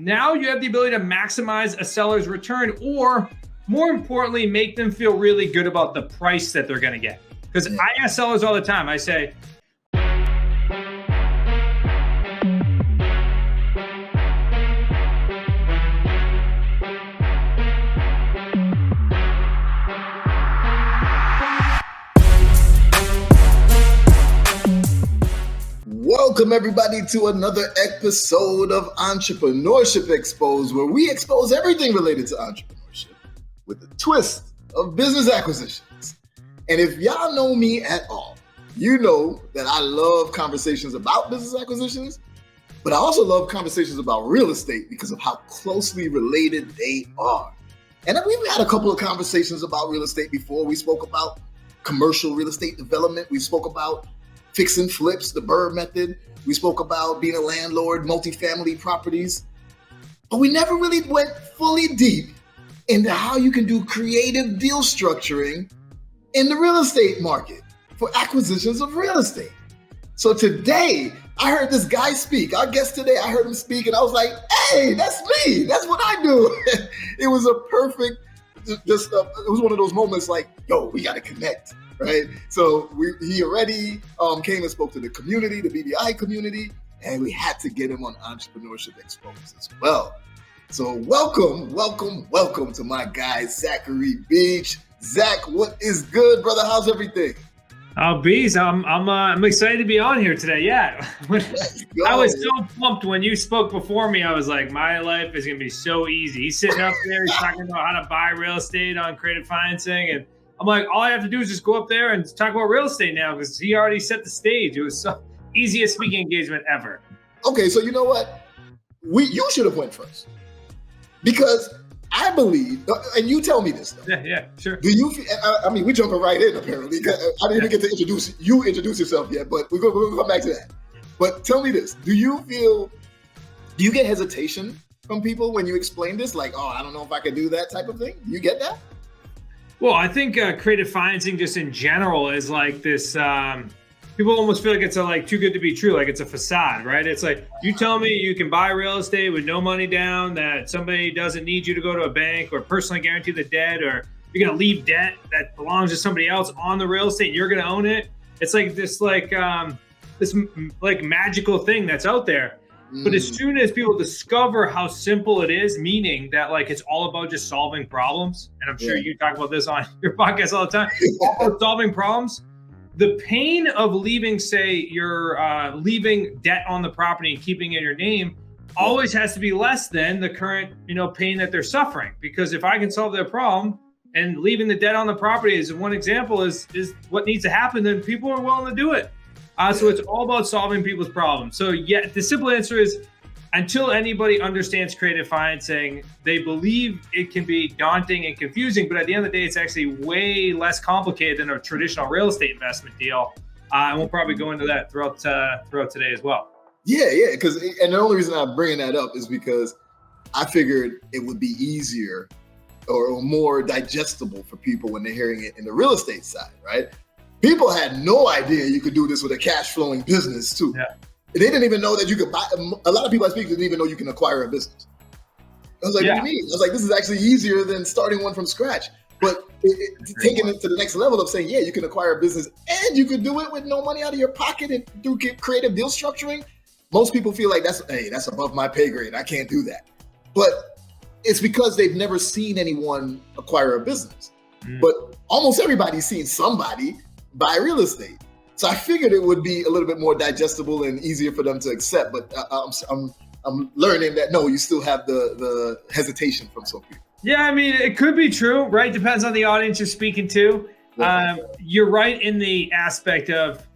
now you have the ability to maximize a seller's return, or more importantly, make them feel really good about the price that they're going to get. Because I ask sellers all the time, I say, welcome everybody to another episode of Entrepreneurship Exposed, where we expose everything related to entrepreneurship with a twist of business acquisitions. And if y'all know me at all, you know that I love conversations about business acquisitions, but I also love conversations about real estate because of how closely related they are. And we've had a couple of conversations about real estate before. We spoke about commercial real estate development. We spoke about fix and flips, the BRRRR method. We spoke about being a landlord, multifamily properties, but we never really went fully deep into how you can do creative deal structuring in the real estate market for acquisitions of real estate. So today, I heard this guy speak. Our guest today, I heard him speak and I was like, hey, that's me. That's what I do. It was a perfect, it was one of those moments like, yo, we got to connect. Right. So he already came and spoke to the community, the BBI community, and we had to get him on Entrepreneurship Exposed as well. So welcome to my guy, Zachary Beach. Zach, what is good, brother? How's everything? Oh, Beez, I'm excited to be on here today. Yeah. I was so pumped when you spoke before me. I was like, my life is going to be so easy. He's sitting up there, he's talking about how to buy real estate on creative financing, and I'm like, all I have to do is just go up there and talk about real estate now because he already set the stage. It was so easiest speaking engagement ever. Okay, so you know what? You should have went first because I believe, and you tell me this though. Yeah, sure. Do you? I mean, we're jumping right in apparently. I didn't even get to introduce yourself yet, but we're gonna come back to that. But tell me this: do you get hesitation from people when you explain this? Like, oh, I don't know if I could do that type of thing. Do you get that? Well, I think creative financing just in general is like this, people almost feel like it's too good to be true. Like it's a facade, right? It's like, you tell me you can buy real estate with no money down, that somebody doesn't need you to go to a bank or personally guarantee the debt, or you're going to leave debt that belongs to somebody else on the real estate and you're going to own it. It's like this, this magical thing that's out there. But as soon as people discover how simple it is, meaning that it's all about just solving problems, and I'm sure you talk about this on your podcast all the time, all about solving problems, the pain of leaving, say, you're leaving debt on the property and keeping it in your name always has to be less than the current, pain that they're suffering. Because if I can solve their problem and leaving the debt on the property is one example is what needs to happen, then people are willing to do it. So it's all about solving people's problems. So yeah, the simple answer is until anybody understands creative financing, they believe it can be daunting and confusing, but at the end of the day, it's actually way less complicated than a traditional real estate investment deal. And we'll probably go into that throughout today as well. Yeah, and the only reason I'm bringing that up is because I figured it would be easier or more digestible for people when they're hearing it in the real estate side, right? People had no idea you could do this with a cash flowing business too. Yeah. They didn't even know that you could buy. A lot of people I speak to didn't even know you can acquire a business. I was like, what do you mean? I was like, this is actually easier than starting one from scratch. But taking it to the next level of saying, yeah, you can acquire a business and you could do it with no money out of your pocket and through creative deal structuring. Most people feel like that's above my pay grade. I can't do that. But it's because they've never seen anyone acquire a business. But almost everybody's seen somebody buy real estate. So I figured it would be a little bit more digestible and easier for them to accept. But I'm learning that no, you still have the hesitation from some people. Yeah, I mean, it could be true, right? Depends on the audience you're speaking to. You're right in the aspect of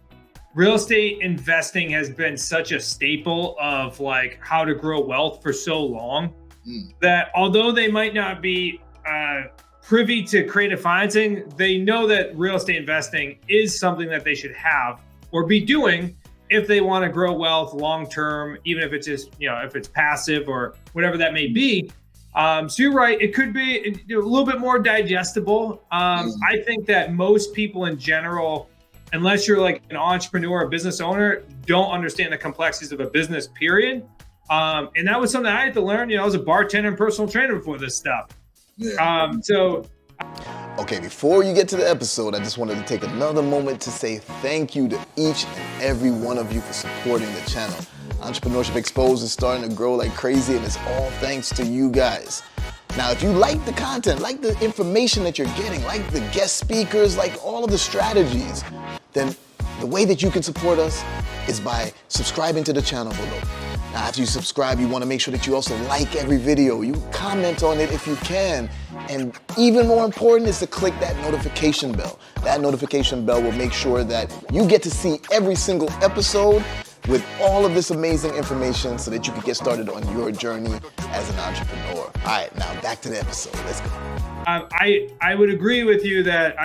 real estate investing has been such a staple of how to grow wealth for so long that although they might not be privy to creative financing, they know that real estate investing is something that they should have or be doing if they want to grow wealth long-term, even if it's just, if it's passive or whatever that may be. So you're right. It could be a little bit more digestible. I think that most people in general, unless you're an entrepreneur or business owner, don't understand the complexities of a business, period. And that was something I had to learn. I was a bartender and personal trainer before this stuff. Yeah. Okay, before you get to the episode, I just wanted to take another moment to say thank you to each and every one of you for supporting the channel. Entrepreneurship Exposed is starting to grow like crazy, and it's all thanks to you guys. Now, if you like the content, like the information that you're getting, like the guest speakers, like all of the strategies, then the way that you can support us is by subscribing to the channel below. Now, after you subscribe, you want to make sure that you also like every video. You comment on it if you can. And even more important is to click that notification bell. That notification bell will make sure that you get to see every single episode with all of this amazing information so that you can get started on your journey as an entrepreneur. All right, now back to the episode. Let's go. I would agree with you that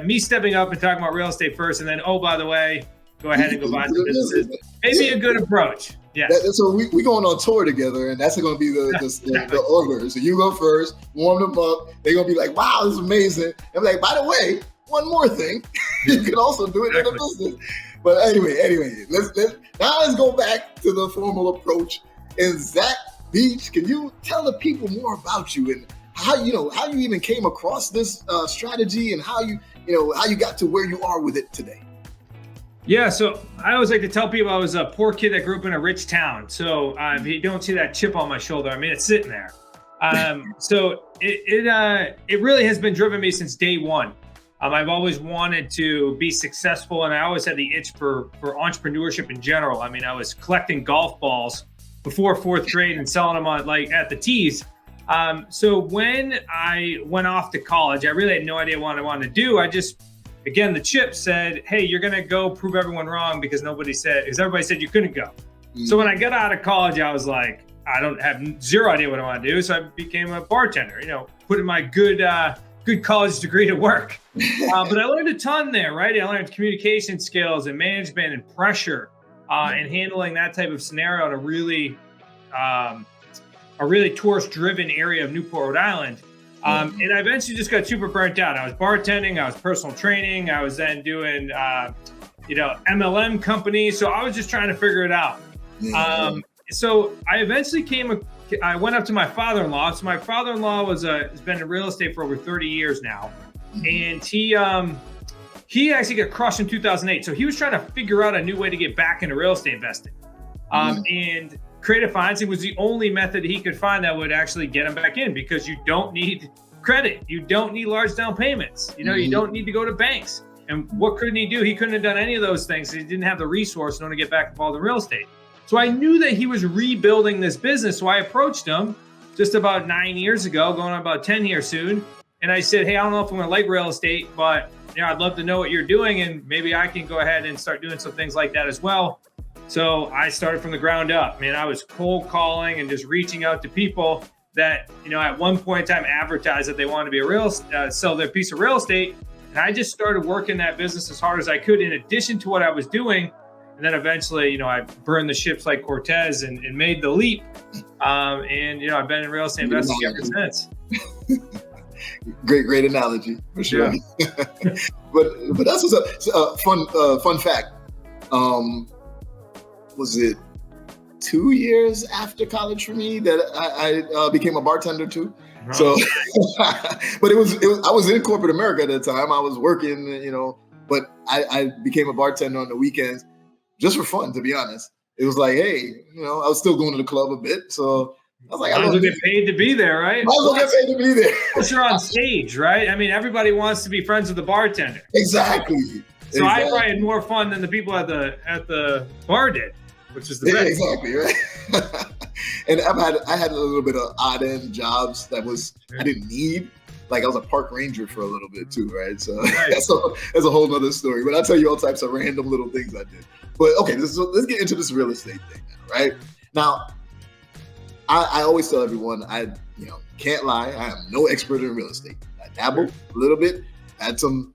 me stepping up and talking about real estate first, and then, oh, by the way, go ahead and go buy some businesses. Maybe a good approach. Yes. So we going on tour together, and that's going to be the order. So you go first, warm them up. They're going to be like, wow, this is amazing. I'm like, by the way, one more thing. You can also do it in a business. But anyway, let's go back to the formal approach. And Zach Beez, can you tell the people more about you and how you even came across this strategy and how you got to where you are with it today? Yeah, so I always like to tell people I was a poor kid that grew up in a rich town. So if you don't see that chip on my shoulder, I mean, it's sitting there. So it really has been driven me since day one. I've always wanted to be successful, and I always had the itch for entrepreneurship in general. I mean, I was collecting golf balls before fourth grade and selling them at the tees. So when I went off to college, I really had no idea what I wanted to do. Again, the chip said, hey, you're going to go prove everyone wrong because everybody said you couldn't go. Mm-hmm. So when I got out of college, I was like, I don't have zero idea what I want to do. So I became a bartender, putting my good college degree to work. But I learned a ton there, right? I learned communication skills and management and pressure and handling that type of scenario in a really tourist-driven area of Newport, Rhode Island. And I eventually just got super burnt out. I was bartending, I was personal training, I was then doing, MLM companies. So I was just trying to figure it out. So I eventually I went up to my father-in-law. So my father-in-law has been in real estate for over 30 years now. And he actually got crushed in 2008. So he was trying to figure out a new way to get back into real estate investing. And creative financing was the only method he could find that would actually get him back in, because you don't need credit. You don't need large down payments. You don't need to go to banks. And what couldn't he do? He couldn't have done any of those things. He didn't have the resource in order to get back involved in real estate. So I knew that he was rebuilding this business. So I approached him just about 9 years ago, going on about 10 here soon. And I said, hey, I don't know if I'm going to like real estate, but I'd love to know what you're doing. And maybe I can go ahead and start doing some things like that as well. So I started from the ground up. Man, I was cold calling and just reaching out to people that, at one point in time advertised that they wanted to be sell their piece of real estate. And I just started working that business as hard as I could in addition to what I was doing. And then eventually, I burned the ships like Cortez and made the leap. And I've been in real estate investing ever since. Great analogy for sure. Yeah. but that's a fun fact. Was it 2 years after college for me that I became a bartender too? Right. So, but it was I was in corporate America at the time. I was working, but I became a bartender on the weekends just for fun, to be honest. It was like, hey, I was still going to the club a bit, so I was like, I was get paid to be there, right? I was get paid to be there. Plus, you're on stage, right? I mean, everybody wants to be friends with the bartender. Exactly. So I probably had more fun than the people at the bar did, which is the best. Exactly, right? And I had a little bit of odd end jobs that I didn't need. Like I was a park ranger for a little bit too, right? So that's a whole nother story. But I'll tell you all types of random little things I did. But okay, let's get into this real estate thing now, right? Now, I always tell everyone, I can't lie, I am no expert in real estate. I dabbled a little bit, had some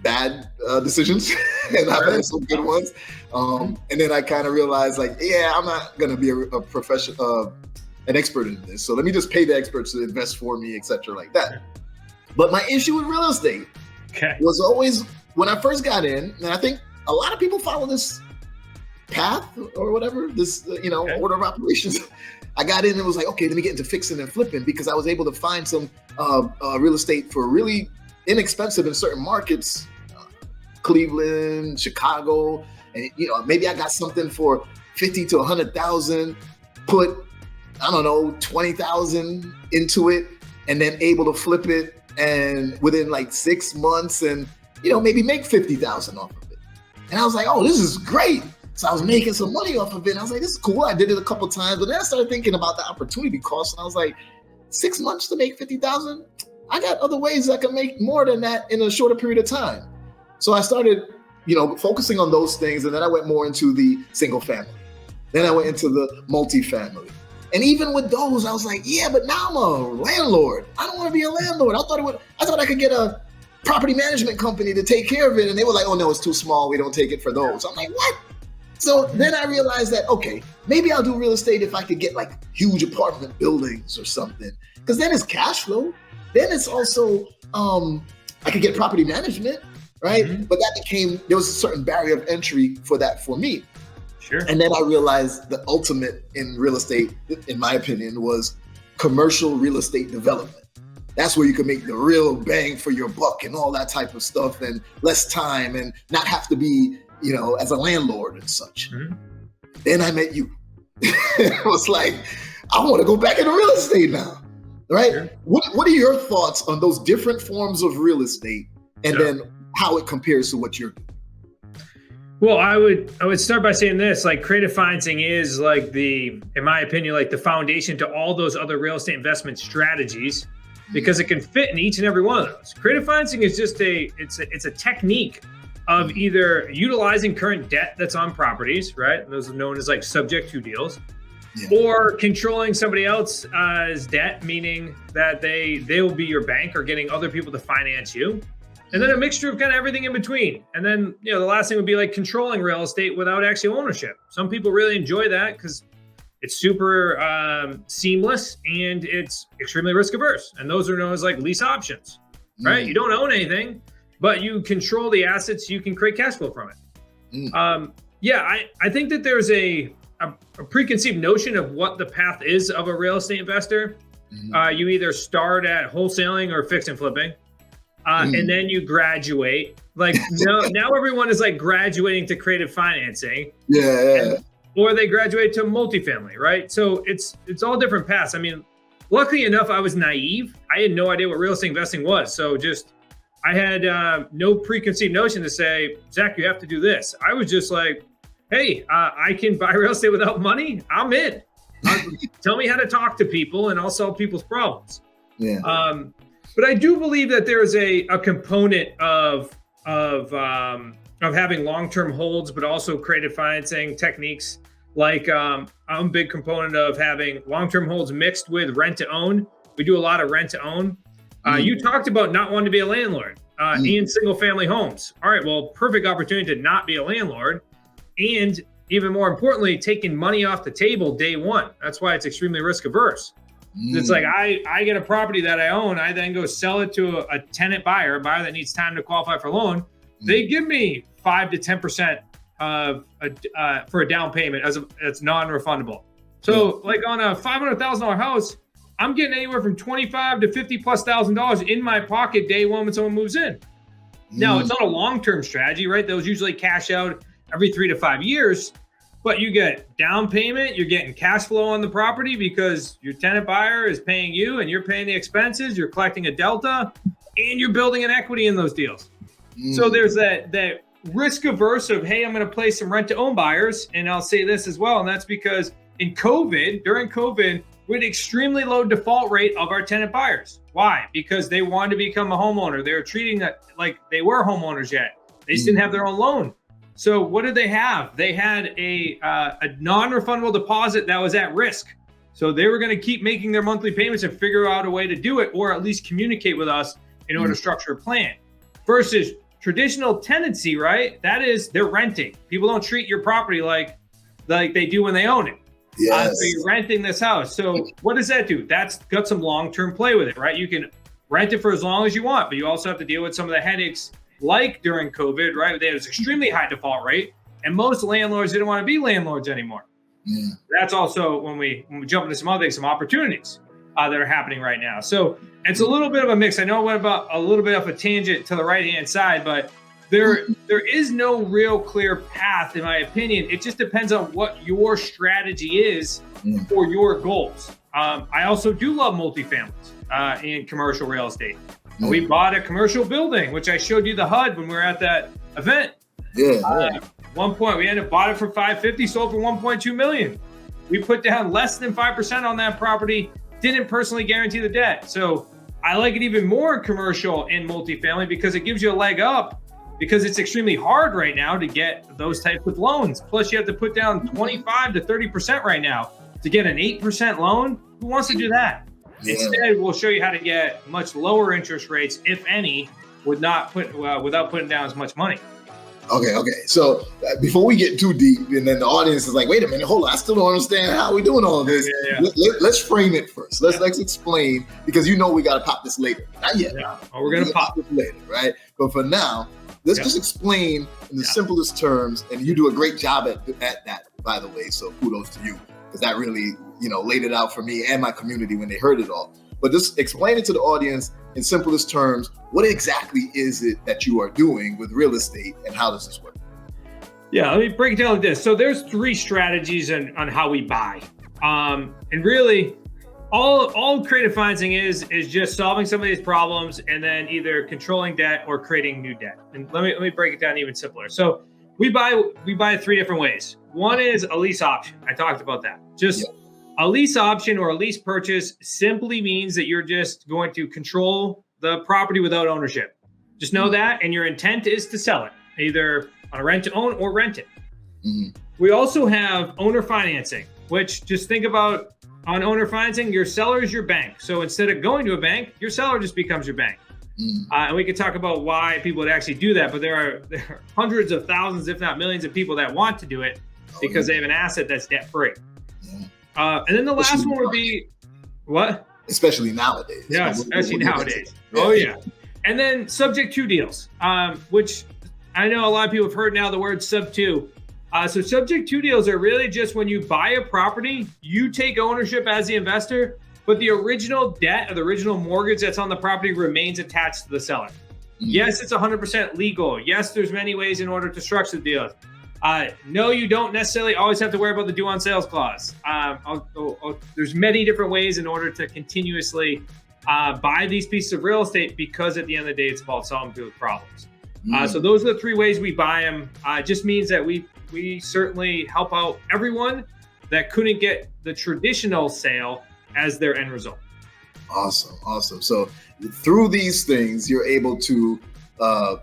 bad decisions, and I've had some good ones. And then I kind of realized, I'm not gonna be a professional, an expert in this. So let me just pay the experts to invest for me, etc., like that. But my issue with real estate was always when I first got in, and I think a lot of people follow this path or whatever, this, order of operations. I got in and was like, okay, let me get into fixing and flipping, because I was able to find some real estate for really inexpensive in certain markets, Cleveland, Chicago, and maybe I got something for 50 to 100,000, put, I don't know, 20,000 into it, and then able to flip it, and within like 6 months, and maybe make 50,000 off of it. And I was like, oh, this is great. So I was making some money off of it. And I was like, this is cool. I did it a couple of times, but then I started thinking about the opportunity cost. And I was like, 6 months to make 50,000? I got other ways I can make more than that in a shorter period of time. So I started, focusing on those things. And then I went more into the single family. Then I went into the multifamily. And even with those, I was like, yeah, but now I'm a landlord. I don't want to be a landlord. I thought I could get a property management company to take care of it. And they were like, oh no, it's too small. We don't take it for those. I'm like, what? So then I realized that, okay, maybe I'll do real estate if I could get like huge apartment buildings or something, because then it's cash flow. Then it's also, I could get property management, right? Mm-hmm. But there was a certain barrier of entry for that for me. Sure. And then I realized the ultimate in real estate, in my opinion, was commercial real estate development. That's where you can make the real bang for your buck and all that type of stuff, and less time, and not have to be, as a landlord and such. Mm-hmm. Then I met you. I was like, I want to go back into real estate now, right? Sure. What are your thoughts on those different forms of real estate, and then how it compares to what you're doing? Well, I would start by saying this, like creative financing is like in my opinion, like the foundation to all those other real estate investment strategies, because it can fit in each and every one of those. Creative financing is just it's a technique of either utilizing current debt that's on properties, right? Those are known as like subject to deals, or controlling somebody else's debt, meaning that they will be your bank or getting other people to finance you. And then a mixture of kind of everything in between. And then, the last thing would be like controlling real estate without actual ownership. Some people really enjoy that because it's super seamless and it's extremely risk averse. And those are known as like lease options, right? You don't own anything, but you control the assets. You can create cash flow from it. I think that there's a preconceived notion of what the path is of a real estate investor. You either start at wholesaling or fix and flipping. And then you graduate. Like now everyone is like graduating to creative financing. Or they graduate to multifamily, right? So it's all different paths. I mean, luckily enough, I was naive. I had no idea what real estate investing was. So I had no preconceived notion to say, Zach, you have to do this. I was just like, hey, I can buy real estate without money. I'm in. Tell me how to talk to people and I'll solve people's problems. But I do believe that there is a component of having long-term holds, but also creative financing techniques. Like I'm a big component of having long-term holds mixed with rent to own. We do a lot of rent to own. You talked about not wanting to be a landlord in single family homes. All right, well, perfect opportunity to not be a landlord. And even more importantly, taking money off the table day one. That's why it's extremely risk averse. It's like I get a property that I own. I then go sell it to a tenant buyer, a buyer that needs time to qualify for a loan. They give me 5 to 10% for a down payment as non-refundable. So like on a $500,000 house, I'm getting anywhere from $25,000 to $50,000+ in my pocket day one when someone moves in. Now it's not a long-term strategy, right? Those usually cash out every 3 to 5 years. But you get down payment, you're getting cash flow on the property because your tenant buyer is paying you and you're paying the expenses, you're collecting a delta, and you're building an equity in those deals. So there's that risk averse of, hey, I'm going to play some rent to own buyers. And I'll say this as well. And that's because during COVID, we had extremely low default rate of our tenant buyers. Why? Because they wanted to become a homeowner. They were treating it like they were homeowners yet. They just didn't have their own loan. So what did they have? They had a non-refundable deposit that was at risk. So they were going to keep making their monthly payments and figure out a way to do it, or at least communicate with us in order to structure a plan. Versus traditional tenancy, right? That is, they're renting. People don't treat your property like they do when they own it. So you're renting this house. So what does that do? That's got some long-term play with it, right? You can rent it for as long as you want, but you also have to deal with some of the headaches like during COVID, right? They had this extremely high default rate. And most landlords didn't want to be landlords anymore. Yeah. That's also when we jump into some other things, some opportunities that are happening right now. So it's a little bit of a mix. I know I went about a little bit of a tangent to the right-hand side, but there is no real clear path, in my opinion. It just depends on what your strategy is for your goals. I also do love multifamilies in commercial real estate. We bought a commercial building, which I showed you the HUD when we were at that event. At one point, we ended up bought it for $550, sold for $1.2 million. We put down less than 5% on that property, didn't personally guarantee the debt. So I like it even more in commercial and multifamily because it gives you a leg up, because it's extremely hard right now to get those types of loans. Plus, you have to put down 25 to 30% right now to get an 8% loan. Who wants to do that? Instead, we'll show you how to get much lower interest rates, if any, without putting down as much money. Okay. So before we get too deep, and then the audience is like, wait a minute, hold on, I still don't understand how we're doing all of this. Let's frame it first. Let's explain, because we got to pop this later. Not yet. Yeah. Oh, we're going to pop this later, right? But for now, let's just explain in the simplest terms, and you do a great job at that, by the way. So kudos to you, because that really, laid it out for me and my community when they heard it all. But just explain it to the audience in simplest terms. What exactly is it that you are doing with real estate, and how does this work? Yeah, let me break it down like this. So there's 3 strategies on how we buy. And really, all creative financing is just solving some of these problems and then either controlling debt or creating new debt. And let me break it down even simpler. So we buy 3 different ways. One is a lease option. I talked about that. A lease option or a lease purchase simply means that you're just going to control the property without ownership. Just know that, and your intent is to sell it, either on a rent to own or rent it. We also have owner financing, which, just think about, on owner financing, your seller is your bank. So instead of going to a bank, your seller just becomes your bank. And we could talk about why people would actually do that, but there are hundreds of thousands, if not millions, of people that want to do it because they have an asset that's debt-free. And then the last one would be what? Especially nowadays. Yeah, especially nowadays. Oh yeah. And then subject to deals, which I know a lot of people have heard now the word sub to. So subject to deals are really just when you buy a property, you take ownership as the investor, but the original debt or the original mortgage that's on the property remains attached to the seller. Yes, it's 100% legal. Yes, there's many ways in order to structure the deal. No, you don't necessarily always have to worry about the due on sales clause. There's many different ways in order to continuously buy these pieces of real estate, because at the end of the day, it's about solving people's problems. So those are the 3 ways we buy them. It just means that we certainly help out everyone that couldn't get the traditional sale as their end result. Awesome. So through these things, you're able to,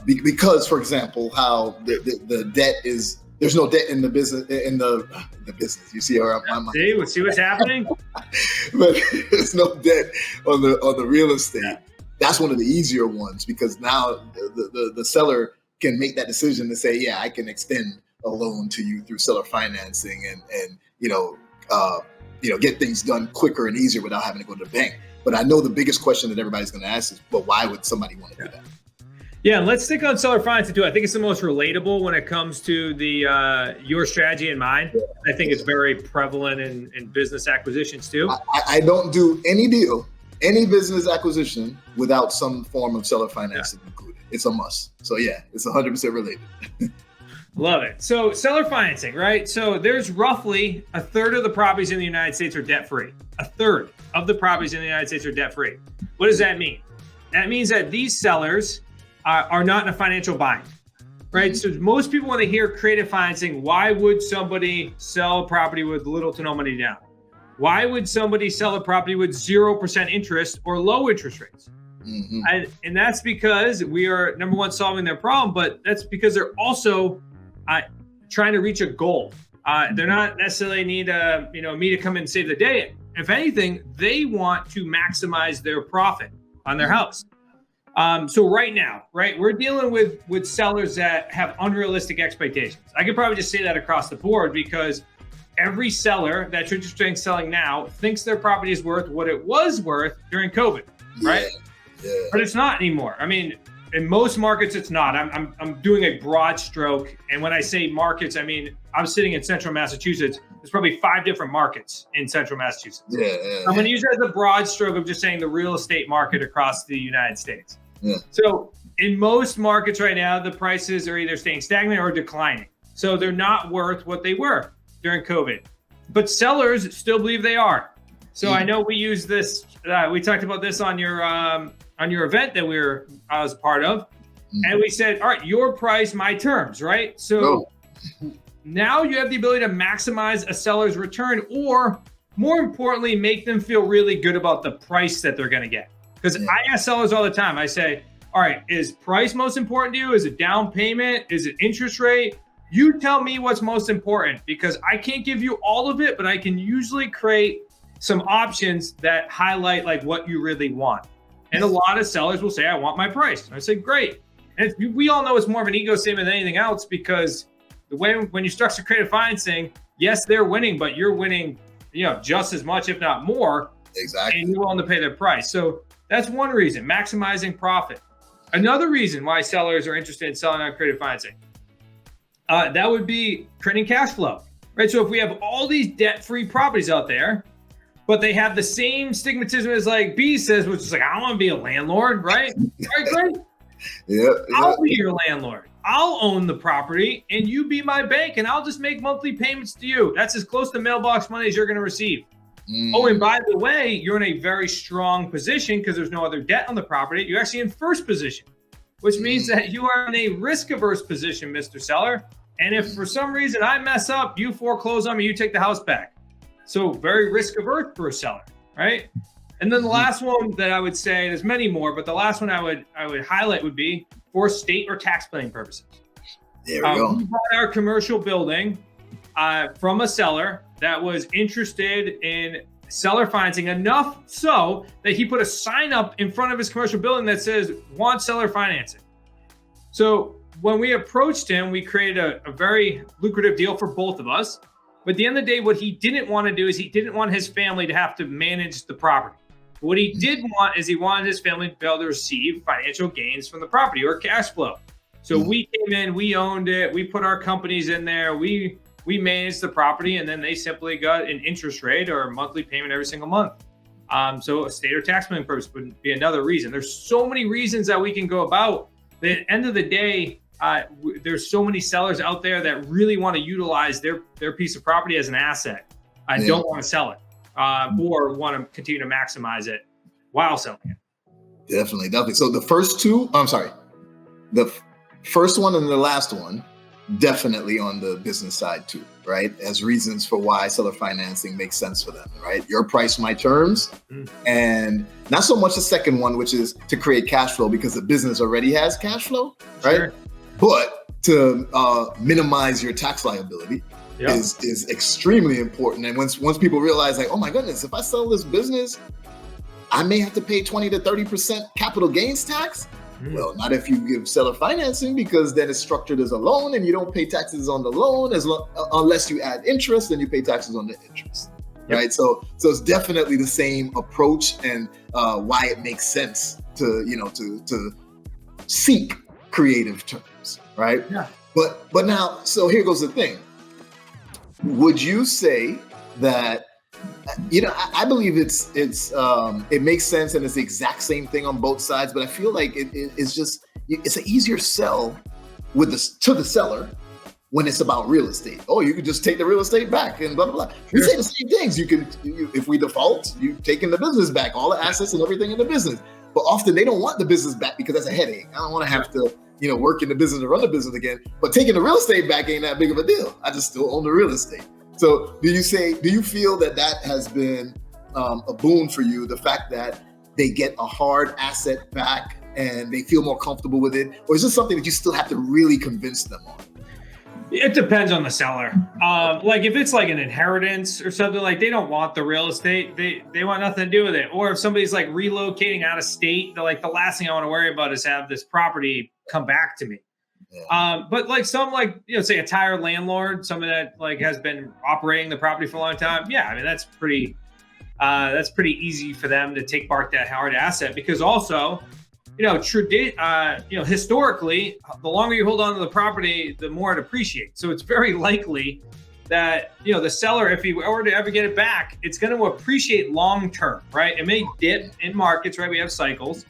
because, for example, how the debt is, there's no debt in the business, the business. You see where I'm See what's happening? But there's no debt on the real estate. Yeah. That's one of the easier ones, because now the seller can make that decision to say, yeah, I can extend a loan to you through seller financing and get things done quicker and easier without having to go to the bank. But I know the biggest question that everybody's going to ask is, but why would somebody want to do that? Yeah, let's stick on seller financing too. I think it's the most relatable when it comes to the your strategy and mine. I think it's very prevalent in business acquisitions too. I don't do any deal, any business acquisition without some form of seller financing included. It's a must. So yeah, it's 100% related. Love it. So seller financing, right? So there's roughly a third of the properties in the United States are debt-free. A third of the properties in the United States are debt-free. What does that mean? That means that these sellers are not in a financial bind, right? So most people, when they hear creative financing, why would somebody sell a property with little to no money down? Why would somebody sell a property with 0% interest or low interest rates? And that's because we are, number one, solving their problem, but that's because they're also trying to reach a goal. They're not necessarily need me to come in and save the day. If anything, they want to maximize their profit on their house. So right now, we're dealing with sellers that have unrealistic expectations. I could probably just say that across the board, because every seller that's interested in selling now thinks their property is worth what it was worth during COVID, right? Yeah. But it's not anymore. I mean, in most markets, it's not. I'm doing a broad stroke. And when I say markets, I mean, I'm sitting in central Massachusetts. There's probably 5 different markets in central Massachusetts. I'm going to use it as a broad stroke of just saying the real estate market across the United States. So in most markets right now, the prices are either staying stagnant or declining. So they're not worth what they were during COVID. But sellers still believe they are. So I know we use this. We talked about this on your event that I was part of, and we said, all right, your price, my terms, right? So now you have the ability to maximize a seller's return, or more importantly, make them feel really good about the price that they're going to get. Because I ask sellers all the time. I say, all right, is price most important to you? Is it down payment? Is it interest rate? You tell me what's most important, because I can't give you all of it, but I can usually create some options that highlight like what you really want. And a lot of sellers will say, I want my price. And I say, great. And we all know it's more of an ego statement than anything else, because the way when you structure creative financing, yes, they're winning, but you're winning, just as much, if not more. Exactly. And you're willing to pay their price. So that's one reason, maximizing profit. Another reason why sellers are interested in selling on creative financing, that would be creating cash flow, right? So if we have all these debt-free properties out there, but they have the same stigmatism as like Beez says, which is like, I don't want to be a landlord, right? All right, great. I'll be your landlord. I'll own the property and you be my bank, and I'll just make monthly payments to you. That's as close to mailbox money as you're going to receive. Oh, and by the way, you're in a very strong position because there's no other debt on the property. You're actually in first position, which means that you are in a risk-averse position, Mr. Seller. And if for some reason I mess up, you foreclose on me, you take the house back. So very risk-averse for a seller, right? And then the last one that I would say, there's many more, but the last one I would highlight would be for state or tax planning purposes. There we go. We bought our commercial building from a seller that was interested in seller financing, enough so that he put a sign up in front of his commercial building that says, want seller financing. So when we approached him, we created a very lucrative deal for both of us. But at the end of the day, what he didn't want to do is he didn't want his family to have to manage the property. What he did want is he wanted his family to be able to receive financial gains from the property or cash flow. So we came in, we owned it, we put our companies in there, we managed the property, and then they simply got an interest rate or a monthly payment every single month. So a state or tax planning purpose would be another reason. There's so many reasons that we can go about. But at the end of the day, there's so many sellers out there that really want to utilize their piece of property as an asset. I don't want to sell it or want to continue to maximize it while selling it. Definitely. So the first two, the first one and the last one, definitely on the business side too, right? As reasons for why seller financing makes sense for them, right? Your price, my terms. And not so much the second one, which is to create cash flow because the business already has cash flow, right? Sure. But to minimize your tax liability is extremely important. And once people realize like, oh my goodness, if I sell this business, I may have to pay 20 to 30% capital gains tax. Well, not if you give seller financing, because then it's structured as a loan and you don't pay taxes on the loan unless you add interest, and you pay taxes on the interest, right? So it's definitely the same approach, and why it makes sense to seek creative terms, right? Yeah. But now, so here goes the thing. Would you say that, I believe it makes sense and it's the exact same thing on both sides, but I feel like it's an easier sell to the seller when it's about real estate. Oh, you could just take the real estate back and blah, blah, blah. We say the same things. If we default, you've taken the business back, all the assets and everything in the business. But often they don't want the business back because that's a headache. I don't want to have to, work in the business and run the business again. But taking the real estate back ain't that big of a deal. I just still own the real estate. So do you feel that has been a boon for you, the fact that they get a hard asset back and they feel more comfortable with it? Or is this something that you still have to really convince them on? It depends on the seller. Like if it's like an inheritance or something, like they don't want the real estate, they want nothing to do with it. Or if somebody's like relocating out of state, they're like, the last thing I want to worry about is have this property come back to me. Yeah. But like some say a tired landlord, someone that like has been operating the property for a long time. Yeah, I mean, that's pretty easy for them to take back that hard asset, because also historically, the longer you hold on to the property, the more it appreciates. So it's very likely that, the seller, if he were to ever get it back, it's going to appreciate long-term, right? It may dip in markets, right? We have cycles,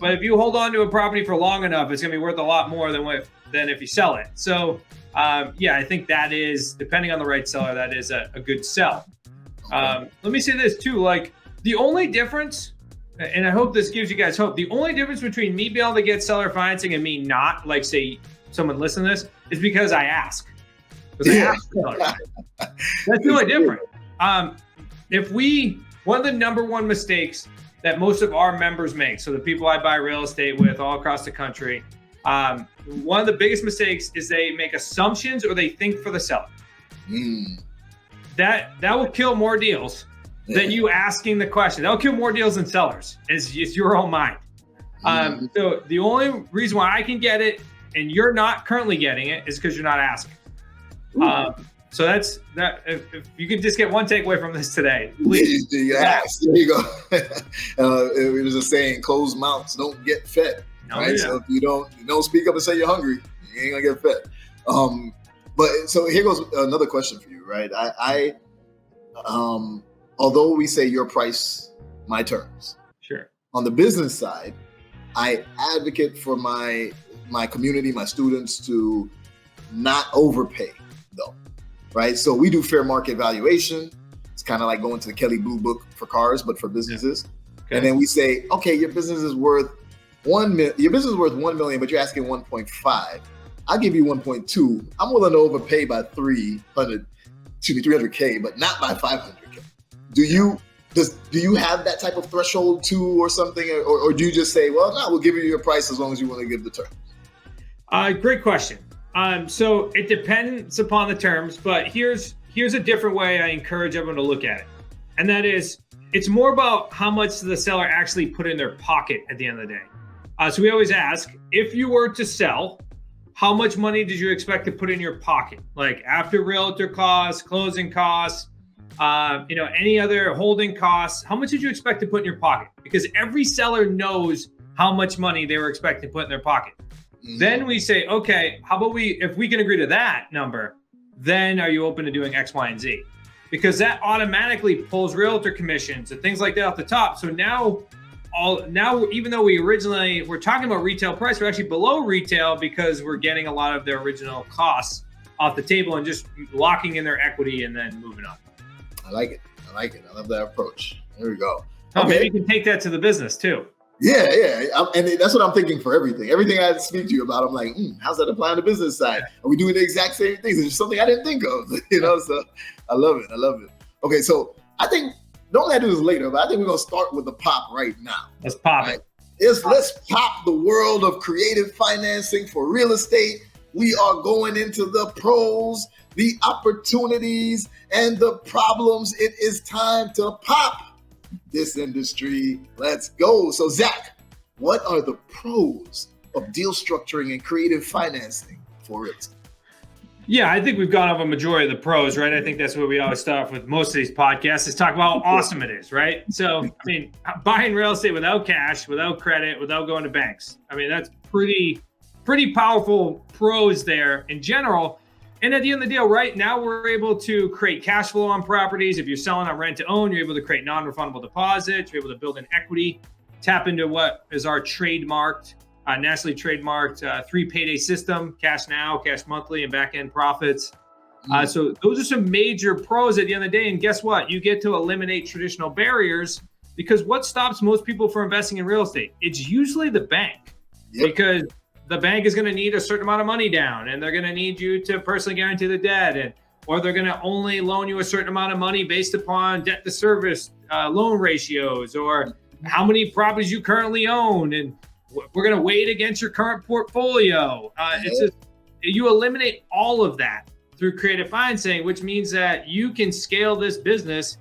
but if you hold on to a property for long enough, it's going to be worth a lot more than if you sell it. So, I think that is, depending on the right seller, that is a good sell. Let me say this too, like the only difference, and I hope this gives you guys hope, the only difference between me being able to get seller financing and me not, like say someone listen to this, is because I ask. That's the only difference. One of the number one mistakes that most of our members make, so the people I buy real estate with all across the country, one of the biggest mistakes is they make assumptions or they think for the seller. That will kill more deals than you asking the question. That'll kill more deals than sellers. It's your own mind. So the only reason why I can get it and you're not currently getting it is because you're not asking. So that's that. If you could just get one takeaway from this today, please. There you go. There's a saying: "Closed mouths don't get fed." Right. Yeah. So if you don't speak up and say you're hungry, you ain't gonna get fed. But so here goes another question for you, right? I although we say your price, my terms. Sure. On the business side, I advocate for my community, my students, to not overpay, though, right? So we do fair market valuation. It's kind of like going to the Kelley Blue Book for cars, but for businesses. Okay. And then we say, okay, your business is worth $1 million, but you're asking 1.5. I'll give you 1.2. I'm willing to overpay by 300K, but not by 500K. Do you have that type of threshold too, or something, or do you just say, well, no, we'll give you your price as long as you want to give the terms? Great question. So it depends upon the terms, but here's a different way I encourage everyone to look at it. And that is, it's more about how much the seller actually put in their pocket at the end of the day. So we always ask, if you were to sell, how much money did you expect to put in your pocket? Like after realtor costs, closing costs, any other holding costs, how much did you expect to put in your pocket? Because every seller knows how much money they were expecting to put in their pocket. Then we say, okay, how about if we can agree to that number, then are you open to doing X, Y, and Z? Because that automatically pulls realtor commissions and things like that off the top. So now, even though we're talking about retail price, we're actually below retail because we're getting a lot of their original costs off the table and just locking in their equity and then moving on. I like it. I love that approach. There we go. Okay. Maybe you can take that to the business too. Yeah. And that's what I'm thinking for everything. Everything I speak to you about, I'm like, how's that apply on the business side? Are we doing the exact same things? It's something I didn't think of, so I love it. Okay, so I think, don't let do this later, but I think we're going to start with the pop right now. Let's pop it. Let's pop the world of creative financing for real estate. We are going into the pros, the opportunities, and the problems. It is time to pop this industry. Let's go. So Zach, what are the pros of deal structuring and creative financing for real estate? Yeah, I think we've gone over a majority of the pros, right? I think that's what we always start off with most of these podcasts is talk about how awesome it is, right? So, buying real estate without cash, without credit, without going to banks. That's pretty powerful pros there in general. And at the end of the deal, right now we're able to create cash flow on properties. If you're selling on rent to own, you're able to create non-refundable deposits. You're able to build an equity, tap into what is our trademarked, nationally trademarked 3 payday system, cash now, cash monthly, and back-end profits. So those are some major pros at the end of the day. And guess what? You get to eliminate traditional barriers because what stops most people from investing in real estate? It's usually the bank. Yep. Because the bank is going to need a certain amount of money down and they're going to need you to personally guarantee the debt, or they're going to only loan you a certain amount of money based upon debt to service loan ratios, or how many properties you currently own. And we're going to weigh it against your current portfolio. It's just, you eliminate all of that through creative financing, which means that you can scale this business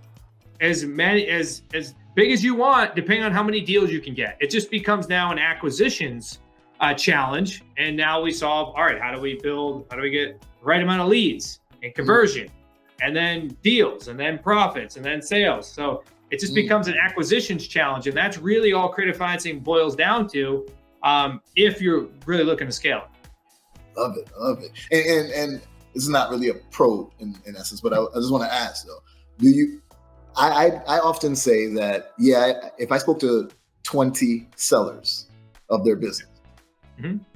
as big as you want, depending on how many deals you can get. It just becomes now an acquisitions challenge. And now we solve, all right, how do we get the right amount of leads and conversion, and then deals, and then profits, and then sales. So it just becomes an acquisitions challenge. And that's really all creative financing boils down to. if you're really looking to scale. Love it. And this is not really a pro in essence, but I just want to ask though, I often say that, if I spoke to 20 sellers of their business,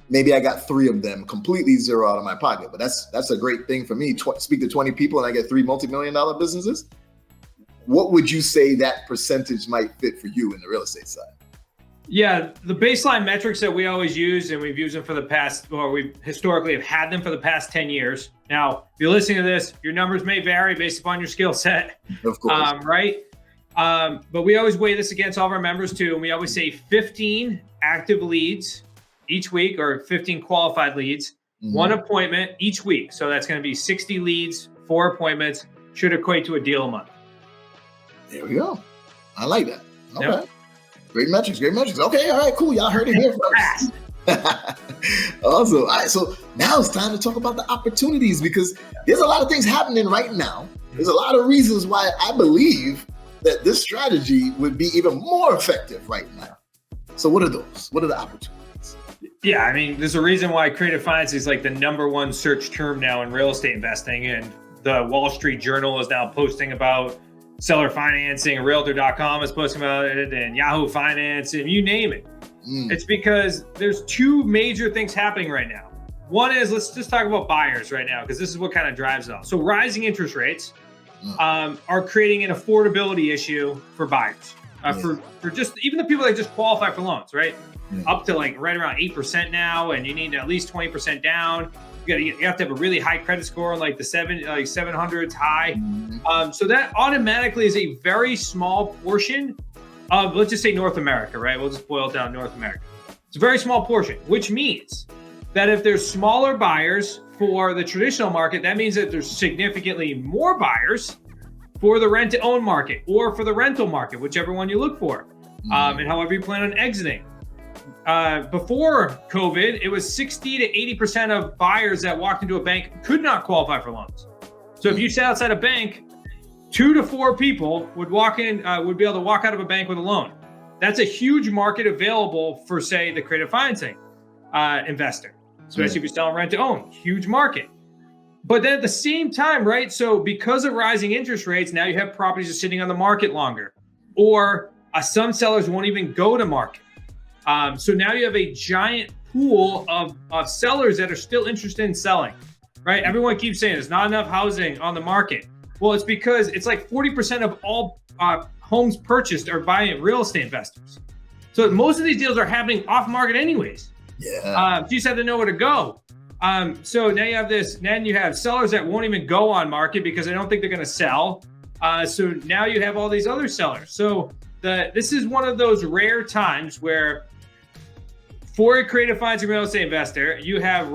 maybe I got 3 of them completely zero out of my pocket, but that's a great thing for me. Speak to 20 people and I get 3 multi-million-dollar businesses. What would you say that percentage might fit for you in the real estate side? Yeah, the baseline metrics that we always use, and we've used them for the past, or we historically have had them for the past 10 years. Now, if you're listening to this, your numbers may vary based upon your skill set. Of course. Right? But we always weigh this against all of our members too. And we always say 15 active leads each week, or 15 qualified leads, 1 appointment each week. So that's going to be 60 leads, 4 appointments, should equate to a deal a month. There we go. I like that. Okay. Yep. Great metrics. Okay, all right, cool. Y'all heard it here first. Awesome. All right, so now it's time to talk about the opportunities, because there's a lot of things happening right now. There's a lot of reasons why I believe that this strategy would be even more effective right now. So what are those? What are the opportunities? Yeah, I mean, there's a reason why creative finance is like the #1 search term now in real estate investing. And the Wall Street Journal is now posting about seller financing, Realtor.com is posting about it, and Yahoo Finance, and you name it. It's because there's 2 major things happening right now. One is, let's just talk about buyers right now, because this is what kind of drives it all. So rising interest rates are creating an affordability issue for buyers, for just even the people that just qualify for loans, right? Up to like right around 8% now, and you need at least 20% down. You have to have a really high credit score, like the 700s high. So that automatically is a very small portion of, let's just say North America, right? We'll just boil it down North America. It's a very small portion, which means that if there's smaller buyers for the traditional market, that means that there's significantly more buyers for the rent to own market or for the rental market, whichever one you look for, and however you plan on exiting. Before COVID, it was 60 to 80% of buyers that walked into a bank could not qualify for loans. So if you sat outside a bank, 2 to 4 people would would be able to walk out of a bank with a loan. That's a huge market available for, say, the creative financing investor, especially if you're selling rent to own. Huge market. But then at the same time, right? So because of rising interest rates, now you have properties that are sitting on the market longer, or some sellers won't even go to market. So now you have a giant pool of sellers that are still interested in selling, right? Everyone keeps saying there's not enough housing on the market. Well, it's because it's like 40% of all homes purchased are by real estate investors. So most of these deals are happening off market anyways. Yeah. You just have to know where to go. So now you have this, then you have sellers that won't even go on market because they don't think they're going to sell. So now you have all these other sellers. So this is one of those rare times where, for a creative finance and real estate investor, you have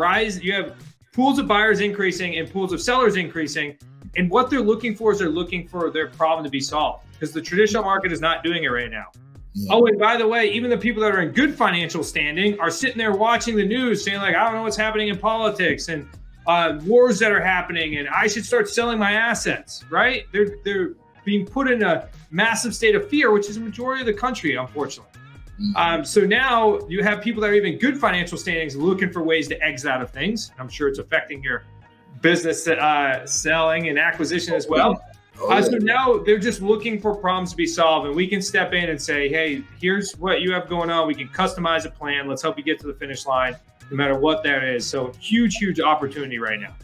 pools of buyers increasing and pools of sellers increasing. And what they're looking for is they're looking for their problem to be solved, because the traditional market is not doing it right now. Yeah. Oh, and by the way, even the people that are in good financial standing are sitting there watching the news saying like, I don't know what's happening in politics and wars that are happening, and I should start selling my assets, right? They're being put in a massive state of fear, which is the majority of the country, unfortunately. So now you have people that are even good financial standings looking for ways to exit out of things. I'm sure it's affecting your business selling and acquisition as well. So now they're just looking for problems to be solved, and we can step in and say, hey, here's what you have going on. We can customize a plan. Let's help you get to the finish line, no matter what that is. So huge opportunity right now.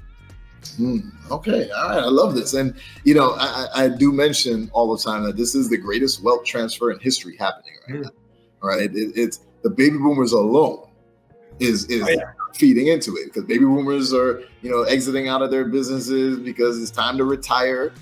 Okay. All right. I love this. And, I do mention all the time that this is the greatest wealth transfer in history happening right now. Right. It's the baby boomers alone is feeding into it, because baby boomers are, exiting out of their businesses because it's time to retire.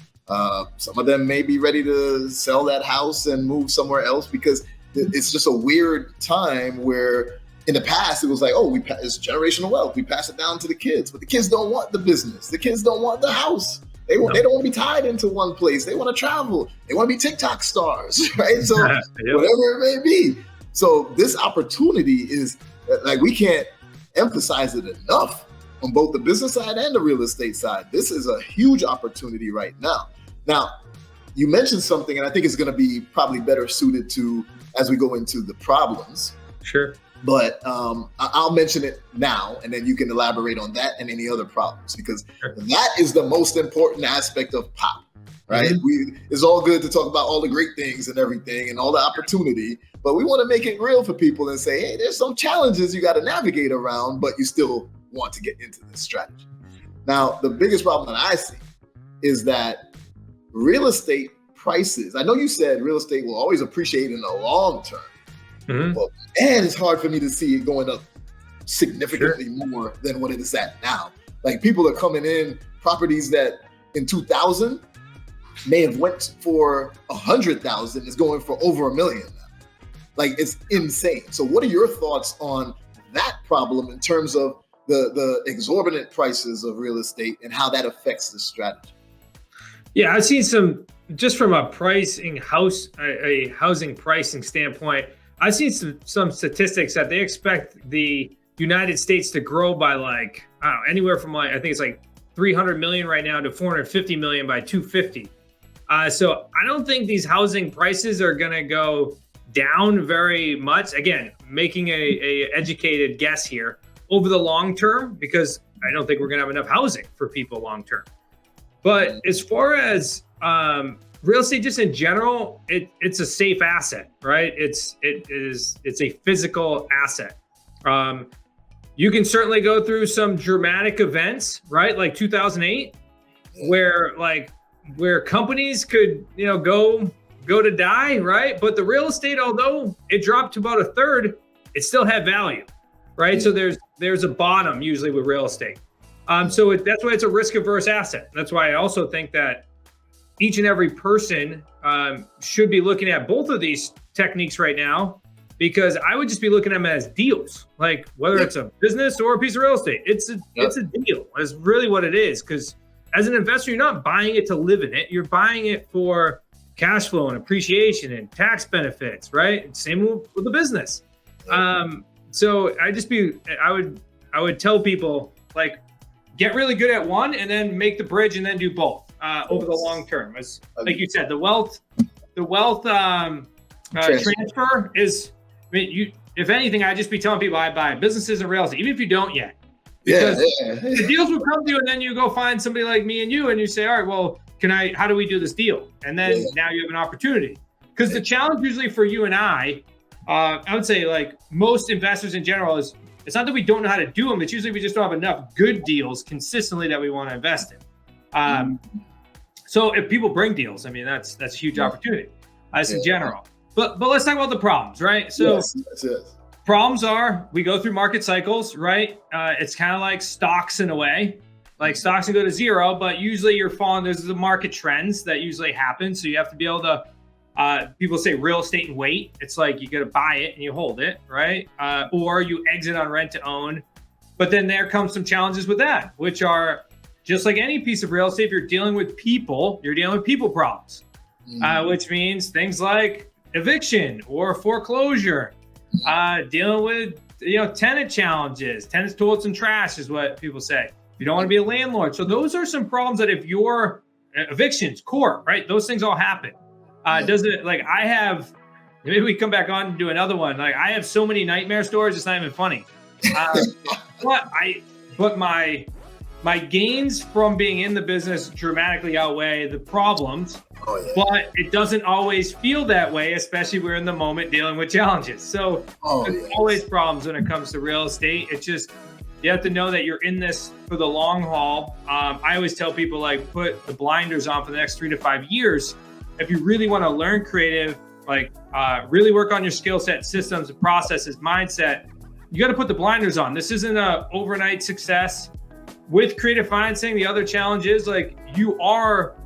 Some of them may be ready to sell that house and move somewhere else, because it's just a weird time where in the past it was like, it's generational wealth. We pass it down to the kids, but the kids don't want the business. The kids don't want the house. They don't want to be tied into one place. They want to travel. They want to be TikTok stars, right? So whatever it may be. So this opportunity is like, we can't emphasize it enough on both the business side and the real estate side. This is a huge opportunity right now. Now, you mentioned something, and I think it's going to be probably better suited to as we go into the problems. Sure. But I'll mention it now, and then you can elaborate on that and any other problems, because that is the most important aspect of POP, right? Mm-hmm. It's all good to talk about all the great things and everything and all the opportunity, but we want to make it real for people and say, hey, there's some challenges you got to navigate around, but you still want to get into this strategy. Now, the biggest problem that I see is that real estate prices, I know you said real estate will always appreciate in the long term. Mm-hmm. But man, it's hard for me to see it going up significantly more than what it is at now. Like, people are coming in properties that in 2000 may have went for 100,000 is going for over $1 million now. Like, it's insane. So what are your thoughts on that problem in terms of the exorbitant prices of real estate and how that affects the strategy? Yeah, I've seen some, just from a housing pricing standpoint, I've seen some statistics that they expect the United States to grow by like, I don't know, anywhere from like, I think it's like 300 million right now to 450 million by 250. So I don't think these housing prices are going to go down very much. Again, making a educated guess here over the long term, because I don't think we're going to have enough housing for people long term. But as far as real estate, just in general, it's a safe asset, right? It's a physical asset. You can certainly go through some dramatic events, right? Like 2008, where companies could, go to die, right? But the real estate, although it dropped to about a third, it still had value, right? So there's a bottom usually with real estate. So that's why it's a risk-averse asset. That's why I also think that each and every person should be looking at both of these techniques right now, because I would just be looking at them as deals, like whether it's a business or a piece of real estate. It's a deal. That's really what it is, because as an investor, you're not buying it to live in it. You're buying it for cash flow and appreciation and tax benefits, right? Same with the business. So I would tell people, like, get really good at one and then make the bridge and then do both over the long term. As like you said, the wealth transfer is, I mean, if anything, I'd just be telling people I buy businesses and real estate, even if you don't yet. Because the deals will come to you, and then you go find somebody like me and you say, all right, well, how do we do this deal? And then now you have an opportunity. Because the challenge usually for you and I would say, like most investors in general, is it's not that we don't know how to do them. It's usually we just don't have enough good deals consistently that we want to invest in. So if people bring deals, I mean, that's a huge opportunity as in general. But let's talk about the problems, right? So problems are, we go through market cycles, right? It's kind of like stocks in a way. Like stocks can go to zero, but usually you're falling. There's the market trends that usually happen. So you have to be able to, people say real estate and wait. It's like you got to buy it and you hold it, right? Or you exit on rent to own. But then there comes some challenges with that, which are just like any piece of real estate. If you're dealing with people, you're dealing with people problems, which means things like eviction or foreclosure, dealing with tenant challenges, tenants, toilets, and trash is what people say. You don't want to be a landlord. So those are some problems that if you're evictions, court, right? Those things all happen. Doesn't, like, I have, maybe we come back on and do another one. Like, I have so many nightmare stories, it's not even funny. But my gains from being in the business dramatically outweigh the problems. But it doesn't always feel that way, especially we're in the moment dealing with challenges. So there's always problems when it comes to real estate. It's just, you have to know that you're in this for the long haul. I always tell people, like, put the blinders on for the next 3 to 5 years. If you really want to learn creative, like really work on your skill set, systems, processes, mindset, you got to put the blinders on. This isn't an overnight success. With creative financing, the other challenge is, like, you are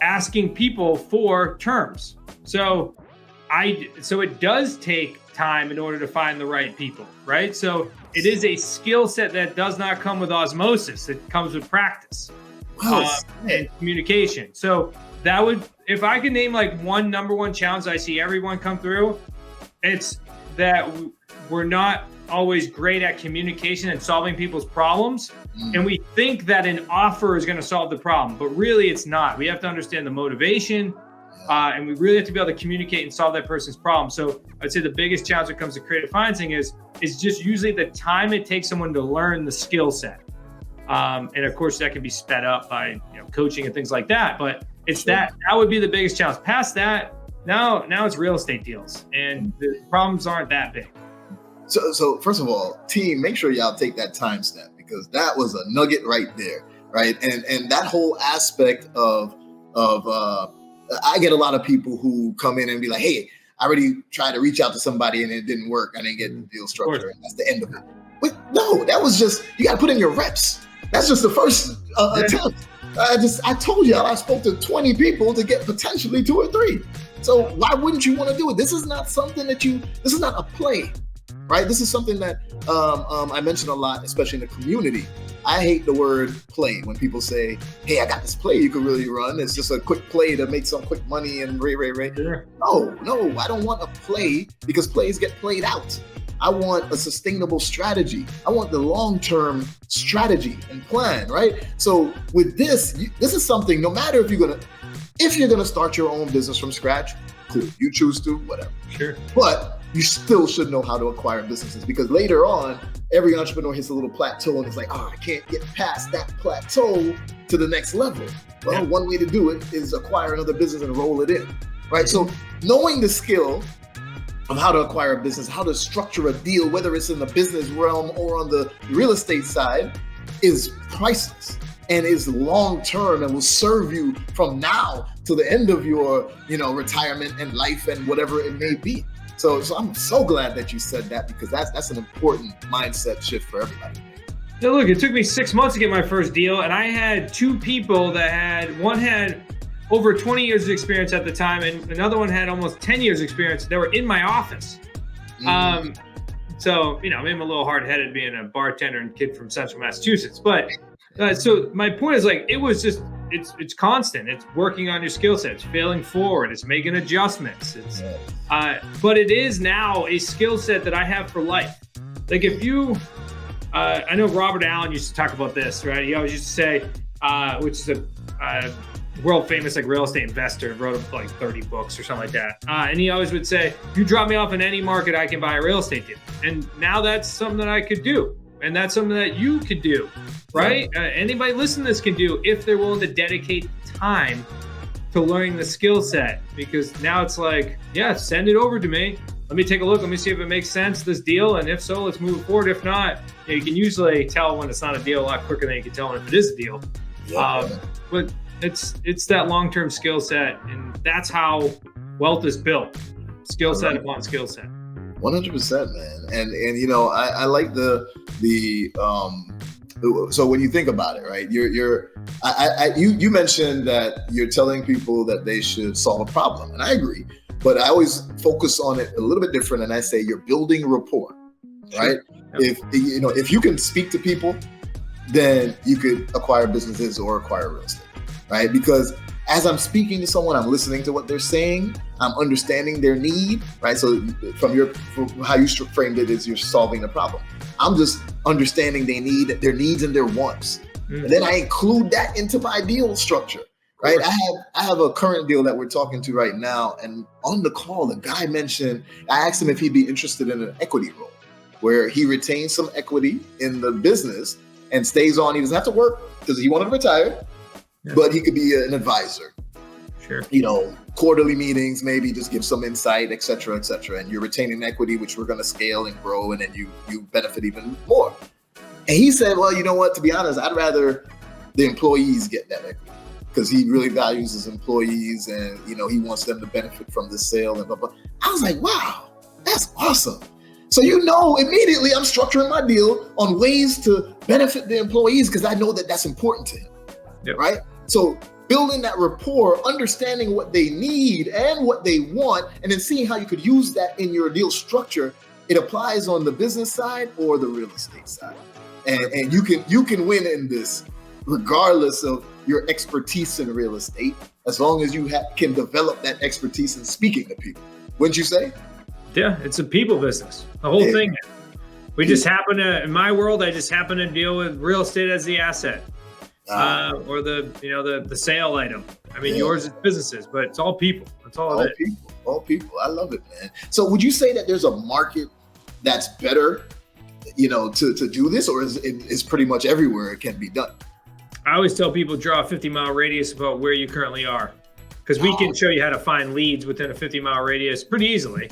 asking people for terms. So it does take time in order to find the right people, right? So it is a skill set that does not come with osmosis. It comes with practice and communication. So that would, if I could name like one number one challenge I see everyone come through, it's that we're not always great at communication and solving people's problems. And we think that an offer is going to solve the problem, but really it's not. We have to understand the motivation, And we really have to be able to communicate and solve that person's problem. So I'd say the biggest challenge when it comes to creative financing is just usually the time it takes someone to learn the skill set. And of course that can be sped up by coaching and things like that. But it's that would be the biggest challenge. Past that, now it's real estate deals, and the problems aren't that big. So first of all, team, make sure y'all take that timestamp, because that was a nugget right there, right? And that whole aspect of I get a lot of people who come in and be like, hey, I already tried to reach out to somebody and it didn't work. I didn't get the deal structure. And that's the end of it. But no, that was just, you got to put in your reps. That's just the first attempt. I told y'all I spoke to 20 people to get potentially 2 or 3. So why wouldn't you want to do it? This is not something this is not a play, right? This is something that I mention a lot, especially in the community. I hate the word play when people say, hey, I got this play you could really run. It's just a quick play to make some quick money and ray. Sure. No, I don't want a play, because plays get played out. I want a sustainable strategy. I want the long-term strategy and plan, right? So with this is something, no matter if you're gonna start your own business from scratch, cool. You choose to, whatever. Sure. But you still should know how to acquire businesses, because later on, every entrepreneur hits a little plateau and it's like, I can't get past that plateau to the next level. Well, one way to do it is acquire another business and roll it in, right? So knowing the skill of how to acquire a business, how to structure a deal, whether it's in the business realm or on the real estate side, is priceless and is long-term and will serve you from now to the end of your, retirement and life and whatever it may be. So I'm so glad that you said that, because that's an important mindset shift for everybody. Now look, it took me 6 months to get my first deal, and I had 2 people one had over 20 years of experience at the time, and another one had almost 10 years experience. They were in my office. So, maybe I'm a little hard-headed being a bartender and kid from Central Massachusetts. But so my point is, it was just, it's constant. It's working on your skill set. It's failing forward. It's making adjustments. But it is now a skill set that I have for life. If you, I know Robert Allen used to talk about this, right? He always used to say, which is a world famous real estate investor, wrote 30 books or something like that. And he always would say, you drop me off in any market, I can buy a real estate deal. And now that's something that I could do. And that's something that you could do, right? Anybody listening to this can do, if they're willing to dedicate time to learning the skill set. Because now it's send it over to me. Let me take a look. Let me see if it makes sense, this deal. And if so, let's move forward. If not, you can usually tell when it's not a deal a lot quicker than you can tell when if it is a deal. But it's that long-term skill set, and that's how wealth is built. Skill set upon skill set. 100%, man. And I like the so when you think about it, right? You mentioned that you're telling people that they should solve a problem, and I agree. But I always focus on it a little bit different, and I say you're building rapport, right? Sure. If you can speak to people, then you could acquire businesses or acquire real estate, right? Because as I'm speaking to someone, I'm listening to what they're saying, I'm understanding their need, right? So from how you framed it is you're solving the problem. I'm just understanding their needs and their wants. Mm-hmm. And then I include that into my deal structure, right? I have a current deal that we're talking to right now. And on the call, the guy mentioned, I asked him if he'd be interested in an equity role where he retains some equity in the business and stays on. He doesn't have to work because he wanted to retire. But he could be an advisor. Sure. Quarterly meetings, maybe just give some insight, et cetera, and you're retaining equity, which we're going to scale and grow, and then you benefit even more. And he said, well, you know what, to be honest, I'd rather the employees get that equity, because he really values his employees, and he wants them to benefit from this sale and blah, blah. I was like, wow, that's awesome. So immediately I'm structuring my deal on ways to benefit the employees, because I know that that's important to him. Yep. Right? So building that rapport, understanding what they need and what they want, and then seeing how you could use that in your deal structure. It applies on the business side or the real estate side. And you can win in this regardless of your expertise in real estate, as long as you can develop that expertise in speaking to people. Wouldn't you say? Yeah, it's a people business. The whole thing. We just happen to, in my world, I just happen to deal with real estate as the asset. Or the sale item. I mean, yours is businesses, but it's all people. That's all it is. All people. I love it, man. So would you say that there's a market that's better, to do this, or is pretty much everywhere it can be done? I always tell people draw a 50-mile radius about where you currently are, because we can show you how to find leads within a 50-mile radius pretty easily.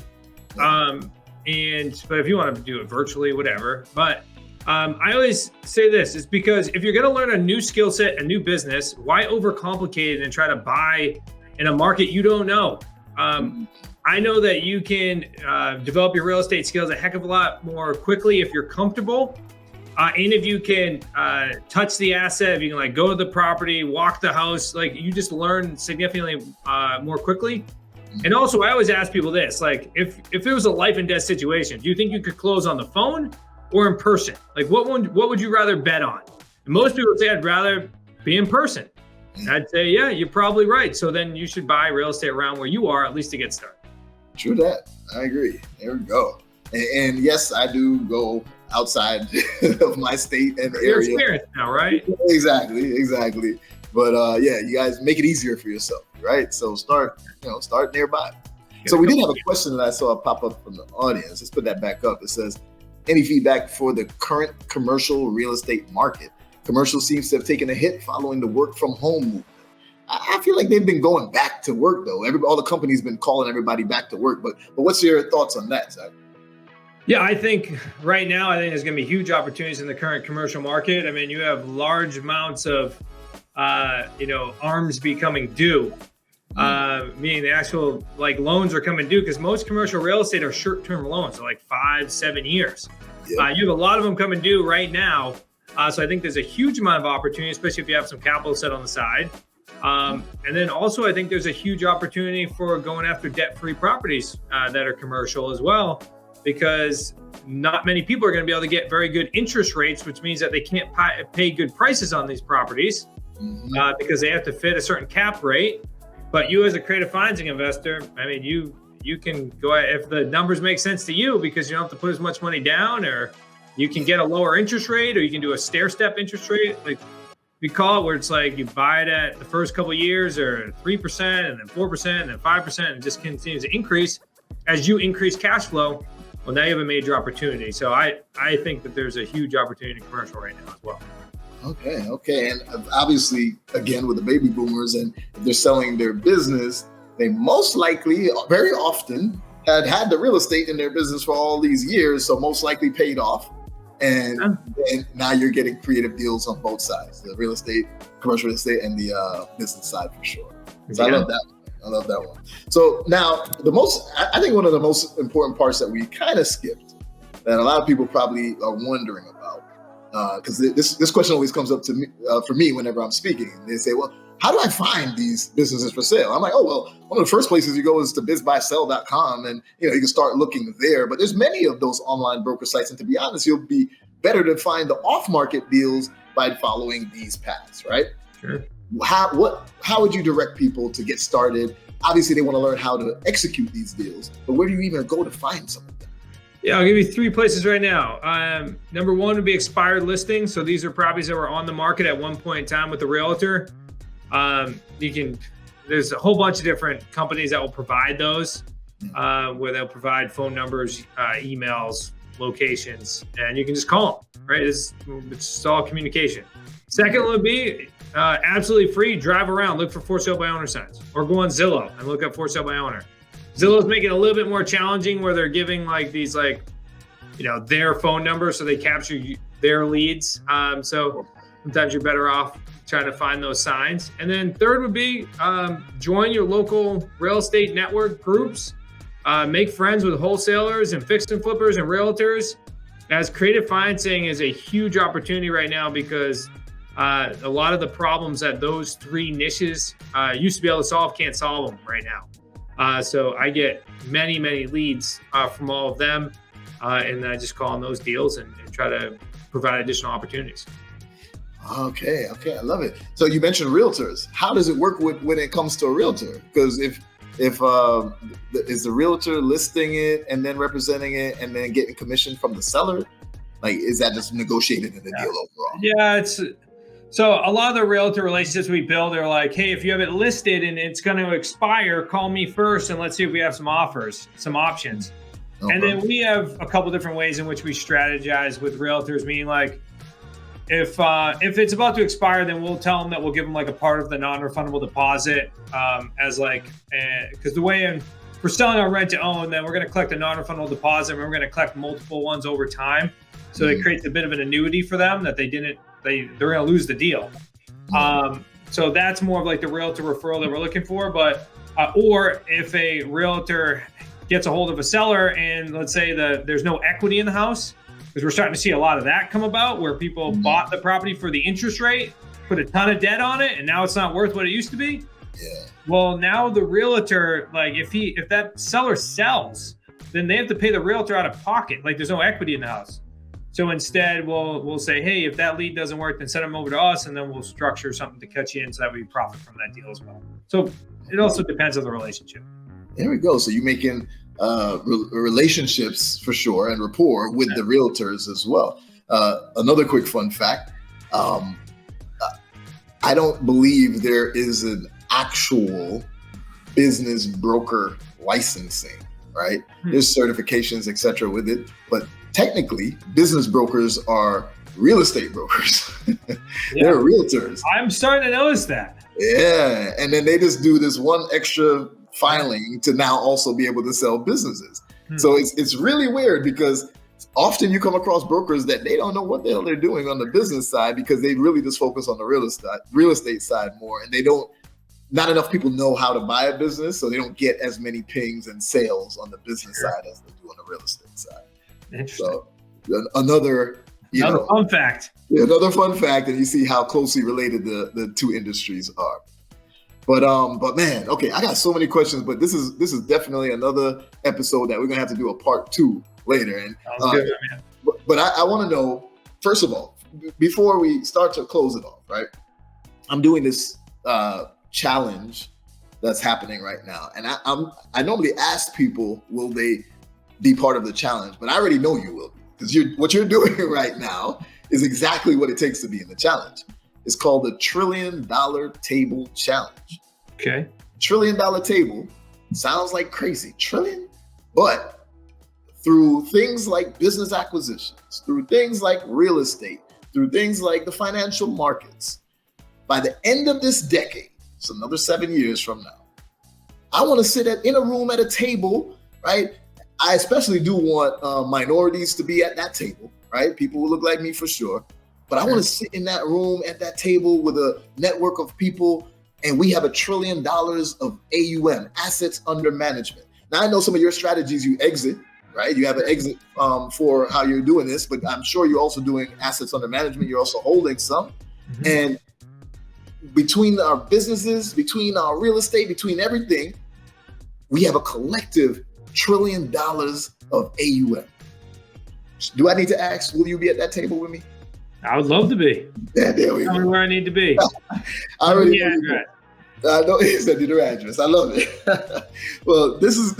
But if you want to do it virtually, whatever. But I always say this, is because if you're going to learn a new skill set, a new business, why overcomplicate it and try to buy in a market you don't know? I know that you can develop your real estate skills a heck of a lot more quickly if you're comfortable. And if you can touch the asset, if you can like go to the property, walk the house, like you just learn significantly more quickly. And also I always ask people this, like if it was a life and death situation, do you think you could close on the phone or in person? Like what would you rather bet on? And most people say I'd rather be in person. I'd say, yeah, you're probably right. So then you should buy real estate around where you are, at least to get started. True that. I agree. There we go. And yes, I do go outside of my state and Your area. experience now, right? Exactly. But you guys make it easier for yourself, right? So start nearby. So we did have a question that I saw pop up from the audience. Let's put that back up. It says, any feedback for the current commercial real estate market? Commercial seems to have taken a hit following the work from home movement. I feel like they've been going back to work though. All the companies been calling everybody back to work. But what's your thoughts on that, Zach? Yeah, I think right now, there's going to be huge opportunities in the current commercial market. I mean, you have large amounts of, arms becoming due, meaning the actual loans are coming due, because most commercial real estate are short-term loans, so 5-7 years. Yeah. You have a lot of them coming due right now. So I think there's a huge amount of opportunity, especially if you have some capital set on the side. And then also, I think there's a huge opportunity for going after debt-free properties that are commercial as well, because not many people are going to be able to get very good interest rates, which means that they can't pay good prices on these properties because they have to fit a certain cap rate. But you as a creative financing investor, I mean, you can go if the numbers make sense to you, because you don't have to put as much money down, or you can get a lower interest rate, or you can do a stair-step interest rate. Like we call it, where it's like you buy it at the first couple of years or 3% and then 4% and then 5%, and it just continues to increase as you increase cash flow. Well, now you have a major opportunity. So I think that there's a huge opportunity in commercial right now as well. Okay. And obviously, again, with the baby boomers, and if they're selling their business, they most likely, very often, had the real estate in their business for all these years, so most likely paid off. And now you're getting creative deals on both sides, the real estate, commercial real estate, and the business side for sure. So yeah. I love that one. So now I think one of the most important parts that we kind of skipped, that a lot of people probably are wondering about, because this question always comes up to me for me whenever I'm speaking. They say, well, how do I find these businesses for sale? I'm like, oh, well, one of the first places you go is to bizbuysell.com, and you can start looking there. But there's many of those online broker sites, and to be honest, you'll be better to find the off-market deals by following these paths, right? Sure. How would you direct people to get started? Obviously, they want to learn how to execute these deals, but where do you even go to find some of them? Yeah, I'll give you 3 places right now. Number 1 would be expired listings. So these are properties that were on the market at one point in time with the realtor. There's a whole bunch of different companies that will provide those, where they'll provide phone numbers, emails, locations, and you can just call them, right? It's all communication. Second would be absolutely free. Drive around, look for for sale by owner signs, or go on Zillow and look up for sale by owner. Zillow's making it a little bit more challenging, where they're giving these their phone numbers, so they capture their leads. So sometimes you're better off trying to find those signs. And then third would be join your local real estate network groups, make friends with wholesalers and fix and flippers and realtors, as creative financing is a huge opportunity right now, because a lot of the problems that those 3 niches used to be able to solve can't solve them right now. So I get many leads from all of them, and I just call on those deals and try to provide additional opportunities. Okay, I love it. So you mentioned realtors. How does it work when it comes to a realtor? Because if is the realtor listing it and then representing it and then getting commission from the seller, is that just negotiated in the deal overall? Yeah, So a lot of the realtor relationships we build are like, hey, if you have it listed and it's going to expire, call me first and let's see if we have some offers, some options. Okay. And then we have a couple different ways in which we strategize with realtors, meaning like if it's about to expire, then we'll tell them that we'll give them like a part of the non-refundable deposit as like, because the way we're selling our rent to own, then we're going to collect a non-refundable deposit and we're going to collect multiple ones over time. So it creates a bit of an annuity for them that they're going to lose the deal. So that's more of like the realtor referral that we're looking for. But or if a realtor gets a hold of a seller and let's say there's no equity in the house, because we're starting to see a lot of that come about where people bought the property for the interest rate, put a ton of debt on it, and now it's not worth what it used to be. Yeah. Well, now the realtor, like if that seller sells, then they have to pay the realtor out of pocket. Like there's no equity in the house. So instead, we'll say, hey, if that lead doesn't work, then send them over to us, and then we'll structure something to cut you in so that we profit from that deal as well. So it also depends on the relationship. There we go. So you're making relationships for sure and rapport with the realtors as well. Another quick fun fact. I don't believe there is an actual business broker licensing, right? There's certifications, et cetera, with it. But technically, business brokers are real estate brokers. They're realtors. I'm starting to notice that. Yeah. And then they just do this one extra filing to now also be able to sell businesses. So it's really weird because often you come across brokers that they don't know what the hell they're doing on the business side because they really just focus on the real estate side more. And not enough people know how to buy a business, so they don't get as many pings and sales on the business side as they do on the real estate side. Interesting. So another fun fact. Yeah, another fun fact, and you see how closely related the two industries are. But man, okay, I got so many questions, but this is definitely another episode that we're gonna have to do a part 2 later. And good, man. But I want to know, first of all, before we start to close it off, right? I'm doing this challenge that's happening right now, and I normally ask people, will they be part of the challenge? But I already know you will be, because what you're doing right now is exactly what it takes to be in the challenge. It's called the $1 Trillion Table Challenge. Okay. $1 Trillion Table sounds like crazy, trillion, but through things like business acquisitions, through things like real estate, through things like the financial markets, by the end of this decade, so another 7 years from now, I want to sit in a room at a table, right? I especially do want minorities to be at that table, right? People who look like me for sure. But I want to sit in that room at that table with a network of people, and we have $1 trillion of AUM, assets under management. Now, I know some of your strategies you exit, right? You have an exit for how you're doing this, but I'm sure you're also doing assets under management. You're also holding some. Mm-hmm. And between our businesses, between our real estate, between everything, we have a collective $1 trillion of AUM. Do I need to ask, will you be at that table with me? I would love to be. Yeah, there we go. Tell me where I need to be. I already know he said your address. I love it. Well, this is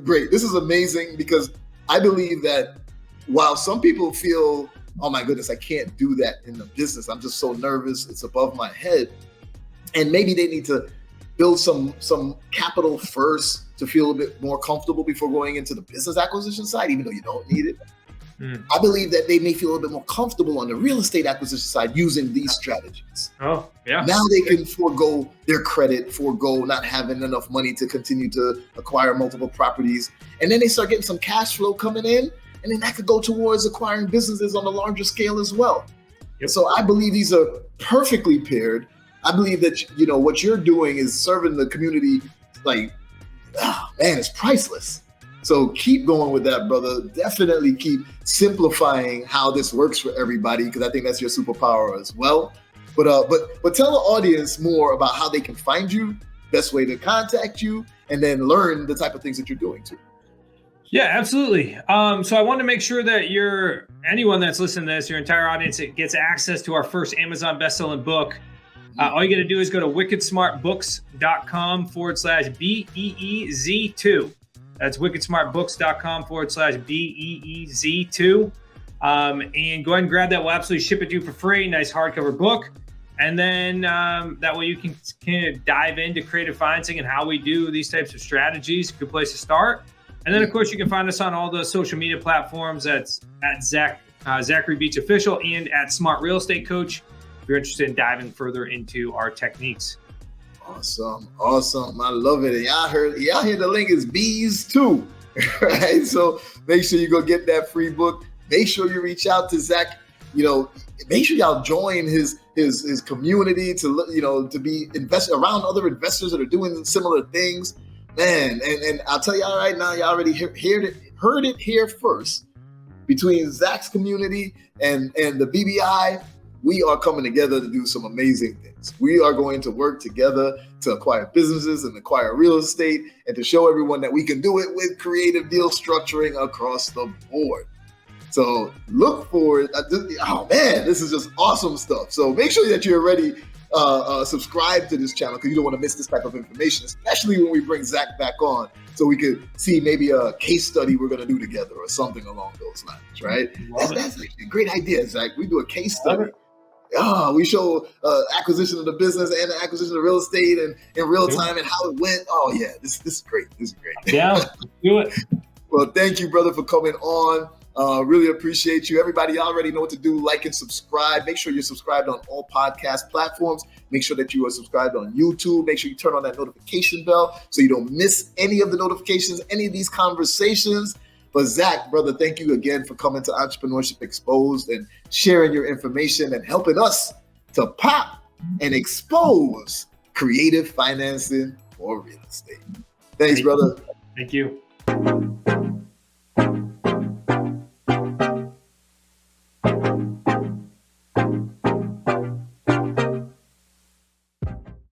great. This is amazing because I believe that while some people feel, oh my goodness, I can't do that in the business. I'm just so nervous. It's above my head. And maybe they need to build some capital first to feel a bit more comfortable before going into the business acquisition side, even though you don't need it. I believe that they may feel a little bit more comfortable on the real estate acquisition side using these strategies. Oh, yeah. Now they can forego their credit, forego not having enough money to continue to acquire multiple properties. And then they start getting some cash flow coming in, and then that could go towards acquiring businesses on a larger scale as well. Yep. So I believe these are perfectly paired. I believe that, what you're doing is serving the community like, it's priceless. So keep going with that, brother. Definitely keep simplifying how this works for everybody, because I think that's your superpower as well. But tell the audience more about how they can find you, best way to contact you, and then learn the type of things that you're doing too. Yeah, absolutely. So I want to make sure that anyone that's listening to this, your entire audience, gets access to our first Amazon bestselling book. All you got to do is go to wickedsmartbooks.com/BEEZ2. That's wickedsmartbooks.com/BEEZ2. And go ahead and grab that. We'll absolutely ship it to you for free. Nice hardcover book. And then that way you can kind of dive into creative financing and how we do these types of strategies. Good place to start. And then, of course, you can find us on all the social media platforms. That's at Zachary Beach Official and at Smart Real Estate Coach if you're interested in diving further into our techniques. Awesome. I love it. And y'all hear the link is Beez too, right? So make sure you go get that free book. Make sure you reach out to Zach. Make sure y'all join his community to be invested around other investors that are doing similar things, man. And I'll tell y'all right now, y'all already heard it here first. Between Zach's community and the BBI, we are coming together to do some amazing things. We are going to work together to acquire businesses and acquire real estate and to show everyone that we can do it with creative deal structuring across the board. So look forward. Oh man, this is just awesome stuff. So make sure that you're already subscribed to this channel because you don't want to miss this type of information, especially when we bring Zach back on so we could see maybe a case study we're going to do together or something along those lines, right? That's actually a great idea, Zach. We do a case study. We show acquisition of the business and the acquisition of real estate and in real time and how it went. Oh yeah, this is great. This is great. Yeah, let's do it. Well, thank you, brother, for coming on. Really appreciate you. Everybody, y'all already know what to do. Like and subscribe. Make sure you're subscribed on all podcast platforms. Make sure that you are subscribed on YouTube. Make sure you turn on that notification bell so you don't miss any of the notifications, any of these conversations. But Zach, brother, thank you again for coming to Entrepreneurship Exposed and sharing your information and helping us to pop and expose creative financing for real estate. Thanks, brother. Thank you.